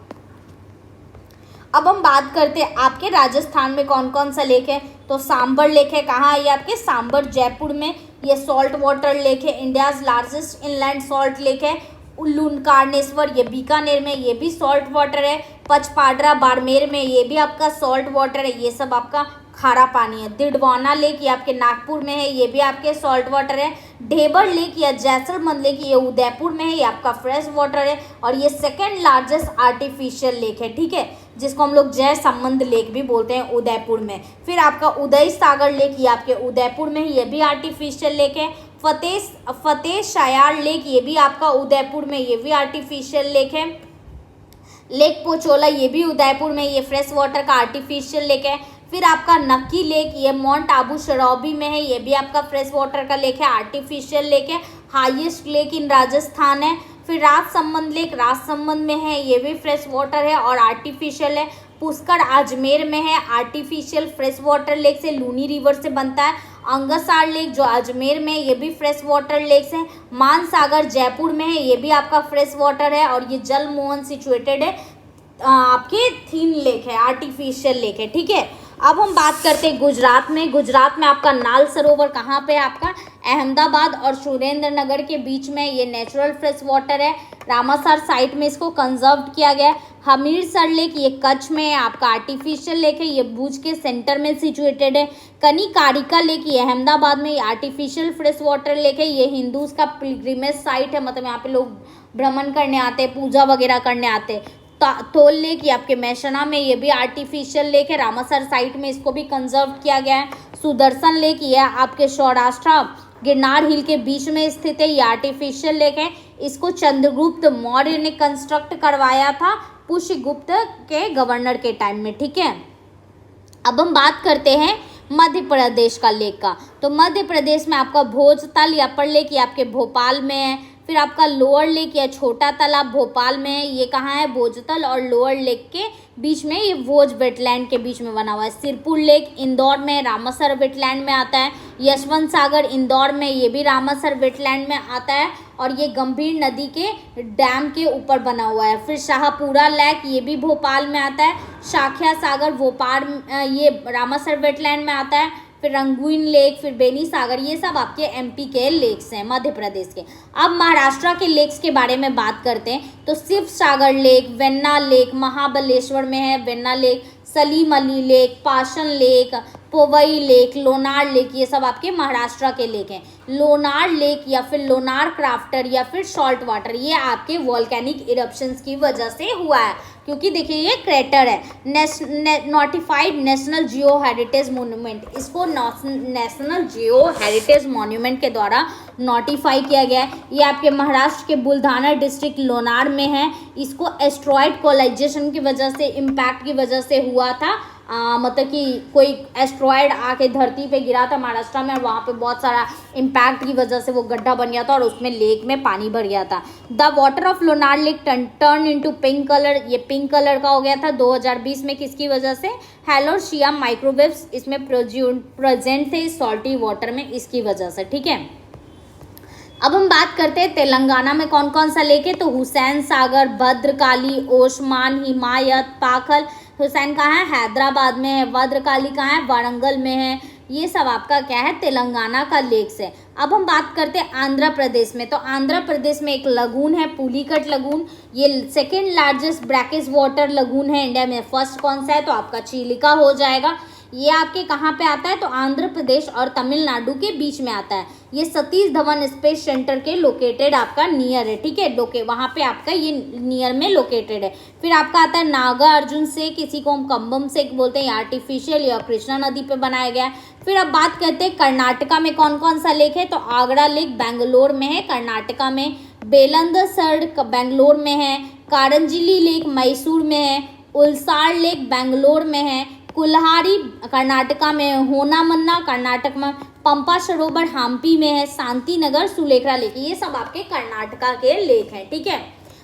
अब हम बात करते हैं आपके राजस्थान में कौन कौन सा लेक है, तो सांबर लेक है, कहाँ है ये आपके, सांबर जयपुर में। ये सॉल्ट वाटर लेक है, India's largest inland salt lake है। उल्लूनकारनेश्वर, ये बीकानेर में, ये भी सॉल्ट वाटर है। पचपाड्रा बाड़मेर में, ये भी आपका सॉल्ट वाटर है, ये सब आपका खारा पानी है। दिडवाना लेक, ये आपके नागपुर में है, ये भी आपके सॉल्ट वाटर है। ढेबर लेक या जैसलमेर लेक, ये उदयपुर में है, ये आपका फ्रेश वाटर है। और ये सेकेंड लार्जेस्ट आर्टिफिशियल लेक है, ठीक है, जिसको हम लोग जय संबंध लेक भी बोलते हैं, उदयपुर में। फिर आपका उदय सागर लेक, ये आपके उदयपुर में है, ये भी आर्टिफिशियल लेक है। फतेह शायार लेक, ये भी आपका उदयपुर में, ये भी आर्टिफिशियल लेक है। लेक पोचोला ये भी उदयपुर में, ये फ्रेश वाटर का आर्टिफिशियल लेक है। फिर आपका नक्की लेक, ये माउंट आबू शरौबी में है, ये भी आपका फ्रेश वाटर का लेक है, आर्टिफिशियल लेक है, हाईएस्ट लेक इन राजस्थान है। फिर राजसमंद लेक राजसमंद में है, ये भी फ्रेश वाटर है और आर्टिफिशियल है। पुष्कर अजमेर में है, आर्टिफिशियल फ्रेश वाटर लेक से, लूनी रिवर से बनता है। अंगसार लेक जो अजमेर में, ये भी फ्रेश वाटर लेक्स है। मानसागर जयपुर में है, ये भी आपका फ्रेश वाटर है। और ये जल मोहन सिचुएटेड है, आपके थीन लेक है, आर्टिफिशियल लेक है, ठीक है। अब हम बात करते हैं गुजरात में। गुजरात में आपका नाल सरोवर कहाँ पे है? आपका अहमदाबाद और सुरेंद्र नगर के बीच में, ये नेचुरल फ्रेश वाटर है। रामासर साइट में इसको कंजर्व किया गया है। हमीरसर लेक ये कच्छ में है, आपका आर्टिफिशियल लेक है, ये भुज के सेंटर में सिचुएटेड है। कनिकारिका लेक ये अहमदाबाद में, ये आर्टिफिशियल फ्रेश वाटर लेक है, ये हिंदूज का पिलग्रिमेज साइट है, मतलब यहाँ पे लोग भ्रमण करने आते हैं, पूजा वगैरह करने आते हैं। तोल लेक ये आपके मैशना में, ये भी आर्टिफिशियल लेक है, रामासर साइट में इसको भी कंजर्व किया गया है। सुदर्शन लेक ये आपके सौराष्ट्र गिरनार हिल के बीच में स्थित है, ये आर्टिफिशियल लेक है। इसको चंद्रगुप्त मौर्य ने कंस्ट्रक्ट करवाया था पुष्यगुप्त के गवर्नर के टाइम में, ठीक है। अब हम बात करते हैं मध्य प्रदेश का लेक का। तो मध्य प्रदेश में आपका भोजतल या अपर लेक ये आपके भोपाल में है। फिर आपका लोअर लेक या छोटा तालाब भोपाल में है, ये कहाँ है? भोजतल और लोअर लेक के बीच में, ये भोज वेटलैंड के बीच में बना हुआ है। सिरपुर लेक इंदौर में, रामासर वेटलैंड में आता है। यशवंत सागर इंदौर में, ये भी रामासर वेटलैंड में आता है और ये गंभीर नदी के डैम के ऊपर बना हुआ है। फिर शाहपुरा लेक ये भी भोपाल में आता है। शाखिया सागर भोपाल ये रामासर वेटलैंड में आता है। फिर रंगून लेक, फिर बेनी सागर, ये सब आपके एमपी के लेक्स हैं, मध्य प्रदेश के। अब महाराष्ट्र के लेक्स के बारे में बात करते हैं तो शिव सागर लेक, वेन्ना लेक महाबलेश्वर में है, Venna lake, Salim Ali lake, Paschen lake, Powai lake, Lonar lake, ये सब आपके महाराष्ट्र के लेक हैं। लोनार लेक या फिर लोनार क्राफ्टर या फिर सॉल्ट वाटर, ये आपके वॉल्केनिक इरप्शंस की वजह से हुआ है, क्योंकि देखिए ये क्रेटर है। नोटिफाइड नेशनल जियो हेरिटेज मोन्यूमेंट, इसको नेशनल जियो हेरिटेज मोन्यूमेंट के द्वारा नोटिफाई किया गया है। ये आपके महाराष्ट्र के बुल्ढाना डिस्ट्रिक्ट लोनार में है। इसको एस्ट्रॉइड कोलाइजेशन की वजह से, इम्पैक्ट की वजह से हुआ था। मतलब कि कोई एस्ट्रॉयड आके धरती पे गिरा था महाराष्ट्र में और वहाँ पे बहुत सारा इम्पैक्ट की वजह से वो गड्ढा बन गया था और उसमें लेक में पानी भर गया था। The water of Lonar lake turn into pink colour, ये पिंक कलर का हो गया था 2020 में, किसकी वजह से? हैलोशिया माइक्रोवेव्स इसमें प्रेजेंट थे इस सॉल्टी वाटर में, इसकी वजह से, ठीक है। अब हम बात करते हैं तेलंगाना में कौन कौन सा लेक है। तो हुसैन सागर, भद्रकाली, ओस्मान, हिमायत, पाखल। हुसैन कहाँ है? हैदराबाद में है। भद्रकाली कहाँ है? वारंगल में है। ये सब आपका क्या है? तेलंगाना का लेक्स है। अब हम बात करते हैं आंध्र प्रदेश में। तो आंध्र प्रदेश में एक लगून है, पुलिकट लगून, ये second largest brackish water lagoon है इंडिया में। फर्स्ट कौन सा है? तो आपका चिलिका हो जाएगा। ये आपके कहाँ पे आता है? तो आंध्र प्रदेश और तमिलनाडु के बीच में आता है। ये सतीश धवन स्पेस सेंटर के लोकेटेड आपका नियर है, ठीक है, वहाँ पे आपका ये नियर में लोकेटेड है। फिर आपका आता है नागा अर्जुन सेक, किसी को हम कम्बम सेक बोलते हैं, आर्टिफिशियल या कृष्णा नदी पे बनाया गया है। फिर अब बात करते हैं कर्नाटका में कौन कौन सा लेक है। तो आगरा लेक बेंगलोर में है कर्नाटका में, बेलंदसर बेंगलोर में है, कारंजिली लेक मैसूर में है, उलसार लेक बेंगलोर में है, कुल्हारी कर्नाटका में, होनामन्ना कर्नाटक में, पंपा सरोवर हम्पी में है, शांति नगर सुलेखरा लेक, ये सब आपके कर्नाटका के लेक हैं, ठीक है।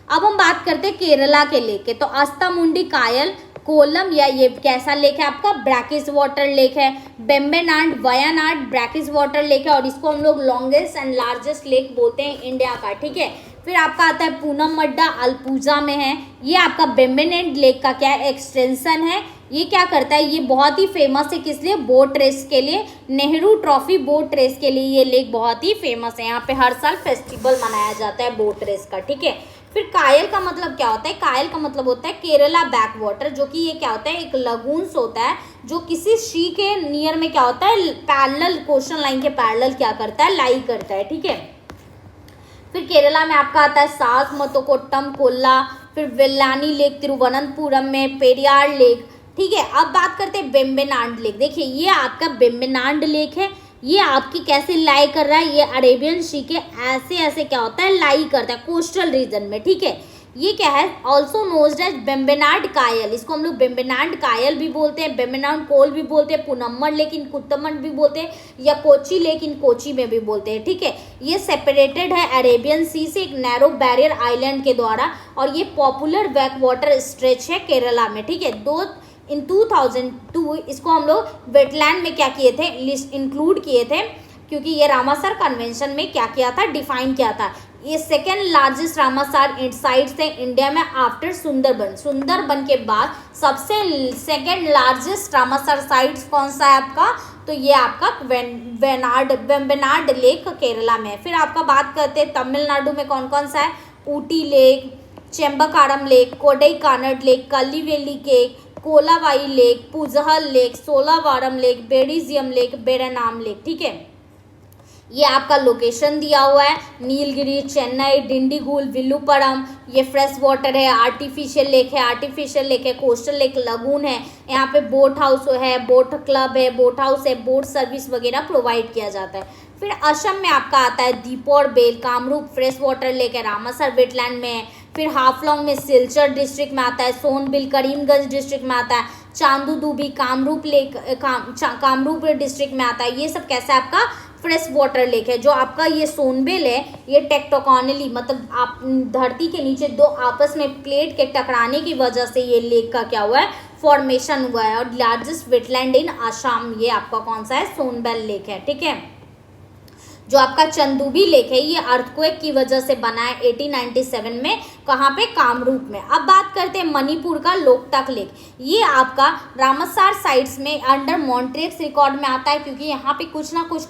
अब हम बात करते हैं केरला के लेक के। तो अस्तामुंडी कायल कोलम या ये कैसा लेक है आपका? ब्रैकिश वाटर लेक है। बेम्बेनाड वयानाड ब्रैकिश वाटर लेक है और इसको हम लोग लॉन्गेस्ट एंड लार्जेस्ट लेक बोलते हैं इंडिया का, ठीक है। फिर आपका आता है पूनम मड्डा अल्पूजा में है। ये आपका बेम्बेनाड लेक का क्या एक्सटेंशन है। ये क्या करता है? ये बहुत ही फेमस है, किस लिए? बोट रेस के लिए, नेहरू ट्रॉफी बोट रेस के लिए ये लेक बहुत ही फेमस है। यहाँ पे हर साल फेस्टिवल मनाया जाता है बोट रेस का, ठीक है। फिर कायल का मतलब क्या होता है? कायल का मतलब होता है केरला बैक वाटर, जो कि ये क्या होता है? एक लगून्स होता है जो किसी सी के नियर में क्या होता है? पैरेलल, कोस्टल लाइन के पैरेलल क्या करता है? लाई करता है, ठीक है। फिर केरला में आपका आता है सास मतोकोट्टम कोल्ला, फिर वेल्लानी लेक तिरुवनंतपुरम में, पेरियार लेक, ठीक है। अब बात करते हैं बेम्बेनाड लेक। देखिए ये आपका बेम्बेनाड लेक है, ये आपकी कैसे लाई कर रहा है? ये अरेबियन सी के ऐसे ऐसे क्या होता है? लाई करता है कोस्टल रीजन में, ठीक है। ये क्या है, ऑल्सो नोज्ड एज बेम्बेनाड कायल, इसको हम लोग बेम्बेनाड कायल भी बोलते हैं, बेम्बेनाड कोल भी बोलते हैं, पुनम्मड़ लेक इन कुत्तमड़ भी बोलते हैं, या कोची लेक इन कोची में भी बोलते हैं, ठीक है। ये सेपरेटेड है अरेबियन सी से एक नैरो बैरियर आइलैंड के द्वारा, और ये पॉपुलर बैक वाटर स्ट्रेच है केरला में, ठीक है। इन 2002 इसको हम लोग वेटलैंड में क्या किए थे, लिस्ट इंक्लूड किए थे, क्योंकि ये रामासर कन्वेंशन में क्या किया था, डिफाइन किया था। ये सेकेंड लार्जेस्ट रामासर साइट्स है इंडिया में आफ्टर सुंदरबन। सुंदरबन के बाद सबसे सेकेंड लार्जेस्ट रामासर साइट्स कौन सा है आपका, तो ये आपका वेम्बेनाड लेक केरला में। फिर आपका बात करते हैं तमिलनाडु में कौन कौन सा है, Ooty lake, Chembarambakkam lake, Kodaikanal lake, Kaliveli lake, Kolavai lake, Puzhal lake, Sholavaram lake, बेडिजियम लेक, बेरनाम लेक, ठीक है। ये आपका लोकेशन दिया हुआ है, नीलगिरी, चेन्नई, डिंडीगुल, विल्लुपुरम। ये फ्रेश वाटर है, आर्टिफिशियल लेक है, कोस्टल लेक, लगून है। यहाँ पे बोट हाउस है, बोट क्लब है, बोट हाउस है, बोट सर्विस वगैरह प्रोवाइड किया जाता है। फिर असम में आपका आता है Deepor Beel, Kamrup fresh water lake है, रामासर वेटलैंड में है। फिर हाफलॉन्ग में सिलचर डिस्ट्रिक्ट में आता है, सोनबिल करीमगंज डिस्ट्रिक्ट में आता है, चांदूदूबी कामरूप लेक कामरूप डिस्ट्रिक्ट में आता है। ये सब कैसा है आपका फ्रेश वाटर लेक है। जो आपका ये सोनबिल है, ये टेक्टोकॉनली मतलब आप धरती के नीचे दो आपस में प्लेट के टकराने की वजह से ये लेक का क्या हुआ है, फॉर्मेशन हुआ है। और लार्जेस्ट वेटलैंड इन आसाम ये आपका कौन सा है, सोनबिल लेक है, ठीक है। जो आपका चंदूबी लेक है, ये अर्थक्वेक की वजह से बना है 1897 में, कहाँ पे, कामरूप में। अब बात करते हैं मणिपुर का लोकटक लेक। ये आपका रामसर साइट्स में अंडर मॉन्ट्रेक्स रिकॉर्ड में आता है, क्योंकि यहाँ पे कुछ ना कुछ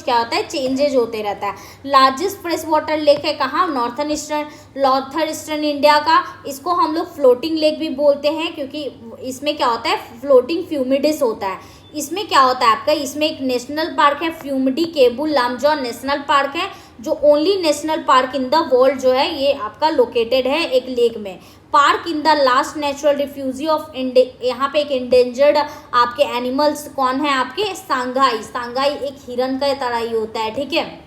क्या होता है, चेंजेज होते रहता है। लार्जेस्ट फ्रेश वाटर लेक है कहाँ, नॉर्थन ईस्टर्न इंडिया का। इसको हम लोग फ्लोटिंग लेक भी बोलते हैं, क्योंकि इसमें क्या होता है, फ्लोटिंग फ्यूमिडिस होता है। इसमें क्या होता है आपका, इसमें एक नेशनल पार्क है, फ्यूमिडी केबुल लामजौ नेशनल पार्क है, जो only national park in the world जो है ये आपका लोकेटेड है एक लेक में। Park in the last natural refugee of यहाँ पे एक इंडेंजर्ड आपके एनिमल्स कौन है आपके, सांगाई एक हिरन का तरह ही होता है, ठीक है।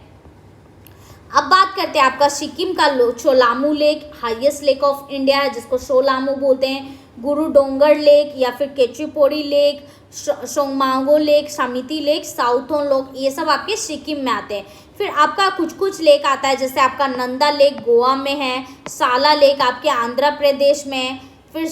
अब बात करते हैं आपका सिक्किम का Cholamu lake, highest lake of India है, जिसको शोलामू बोलते हैं। गुरु डोंगर लेक या फिर केचुपोड़ी लेक, सोंगमांगो लेक, समिति लेक, साउथोन लेक, ये सब आपके सिक्किम में आते हैं। फिर आपका कुछ लेक आता है, जैसे आपका नंदा लेक गोवा में है, साला लेक आपके आंध्र प्रदेश में, फिर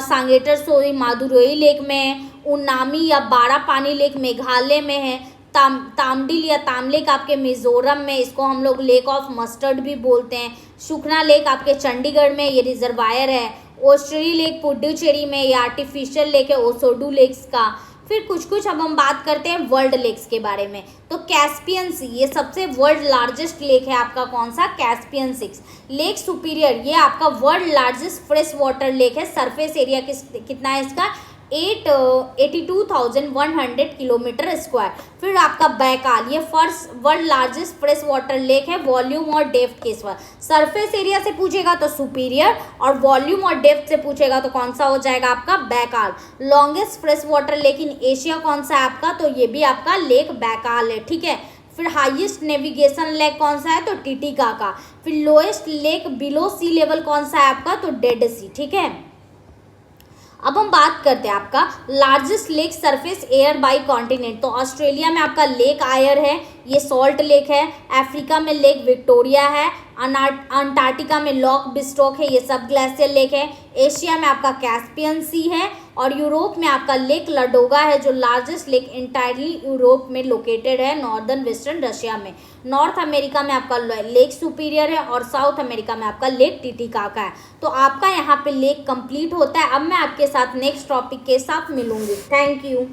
सांगेटर सोई मादुरोई लेक में, उन्नामी या बारा पानी लेक मेघालय में है, तामडिल या तामलेक आपके मिजोरम में, इसको हम लोग लेक ऑफ मस्टर्ड भी बोलते हैं। सुखना लेक आपके चंडीगढ़ में, ये रिजर्वायर है। ओस्ट्री लेक पुडुचेरी में, ये आर्टिफिशियल लेक है ओसोडू लेक्स का। फिर कुछ अब हम बात करते हैं वर्ल्ड लेक्स के बारे में। तो कैस्पियन सी, ये सबसे वर्ल्ड लार्जेस्ट लेक है आपका कौन सा, कैस्पियन सी। लेक सुपीरियर, ये आपका world largest fresh water lake है। सरफेस एरिया कितना है इसका, 82,100 किलोमीटर स्क्वायर। फिर आपका बैकाल, ये first world largest fresh water lake है वॉल्यूम और डेप्थ के साथ। सरफेस एरिया से पूछेगा तो सुपीरियर, और वॉल्यूम और डेप्थ से पूछेगा तो कौन सा हो जाएगा आपका, Baikal. Longest fresh water lake in Asia कौन सा है आपका, तो ये भी आपका लेक बैकाल है, ठीक है। फिर हाईएस्ट नेविगेशन लेक कौन सा है, तो टिटिका का। फिर लोएस्ट लेक बिलो सी लेवल कौन सा है आपका, तो डेड सी, ठीक है। अब हम बात करते हैं आपका largest lake surface air by continent. तो ऑस्ट्रेलिया में आपका लेक आयर है, ये सॉल्ट लेक है। अफ्रीका में लेक विक्टोरिया है। अंटार्कटिका में लॉक बिस्टॉक है, ये सब ग्लेशियर लेक है। एशिया में आपका कैस्पियन सी है, और यूरोप में आपका लेक लडोगा है, जो लार्जेस्ट लेक इंटायरली यूरोप में लोकेटेड है, नॉर्दर्न वेस्टर्न रशिया में। नॉर्थ अमेरिका में आपका लेक सुपीरियर है, और साउथ अमेरिका में आपका लेक टिटिकाका है। तो आपका यहाँ पे लेक कंप्लीट होता है। अब मैं आपके साथ नेक्स्ट टॉपिक के साथ मिलूंगी। Thank you.